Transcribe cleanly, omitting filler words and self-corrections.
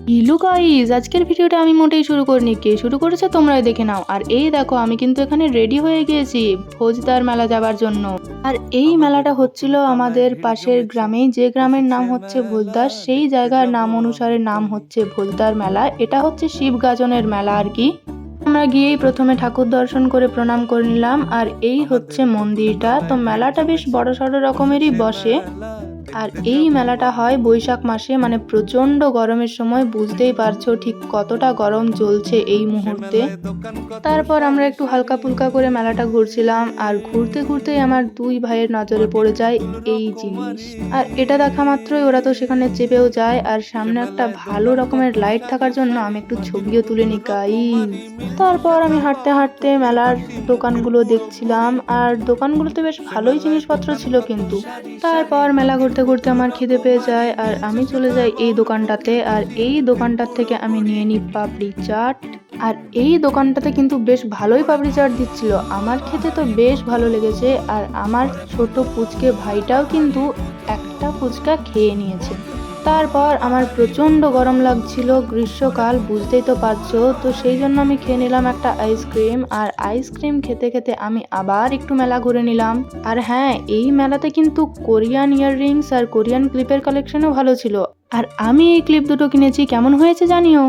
Hello guys, আজকের ভিডিওটা আমি মোটেই শুরু করিনি, কে শুরু করেছে তোমরাই দেখে নাও। আর এই দেখো, আমি কিন্তু এখানে রেডি হয়ে গিয়েছি ভোজদার মেলা যাবার জন্য। আর এই মেলাটা হচ্ছিল আমাদের পাশের গ্রামেই, যে গ্রামের নাম হচ্ছে ভোজদার, সেই জায়গার নাম অনুসারে নাম হচ্ছে ভোজদার মেলা। এটা হচ্ছে শিব গাজনের মেলা আর কি। আমরা গিয়েই প্রথমে ঠাকুর দর্শন করে প্রণাম করে নিলাম। আর এই হচ্ছে মন্দিরটা। তো মেলাটা বেশ বড়সড় রকমেরই বসে। আর এই মেলাটা হয় বৈশাখ মাসে, মানে প্রচন্ড গরমের সময়। বুঝতেই পারছো ঠিক কতটা গরম চলছে এই মুহূর্তে। তারপর আমরা একটু হালকা ফুলকা করে মেলাটা ঘুরছিলাম, আর ঘুরতে ঘুরতেই আমার দুই ভাইয়ের নজরে পড়ে যায় এই জিনিস। আর এটা দেখা মাত্রই ওরা তো সেখানে চেপেও যায়। আর সামনে একটা ভালো রকমের লাইট থাকার জন্য আমি একটু ছবিও তুলে নি গাইস। তারপর আমি হাঁটতে হাঁটতে মেলার দোকানগুলো দেখছিলাম, আর দোকানগুলোতে বেশ ভালোই জিনিসপত্র ছিল কিন্তু। তারপর মেলা ঘুরতে ঘুরতে আমার খিদে পেয়ে যায়, আর আমি চলে যাই এই দোকানটাতে। আর এই দোকানটার থেকে আমি নিয়ে নিই পাপড়ি চাট। আর এই দোকানটাতে কিন্তু বেশ ভালোই পাপড়ি চাট দিচ্ছিল, আমার খেতে তো বেশ ভালো লেগেছে। আর আমার ছোট পুচকে ভাইটাও কিন্তু একটা ফুচকা খেয়ে নিয়েছে। তারপর আমার প্রচন্ড গরম লাগছিল, গ্রীষ্মকাল বুঝতেই তো পারছো। তো সেই জন্য আমি খেয়ে নিলাম একটা আইসক্রিম। আর আইসক্রিম খেতে খেতে আমি আবার একটু মেলা ঘুরে নিলাম। আর হ্যাঁ, এই মেলাতে কিন্তু কোরিয়ান ইয়াররিংস আর কোরিয়ান ক্লিপের কালেকশনও ভালো ছিল। আর আমি এই ক্লিপ দুটো কিনেছি, কেমন হয়েছে জানিও।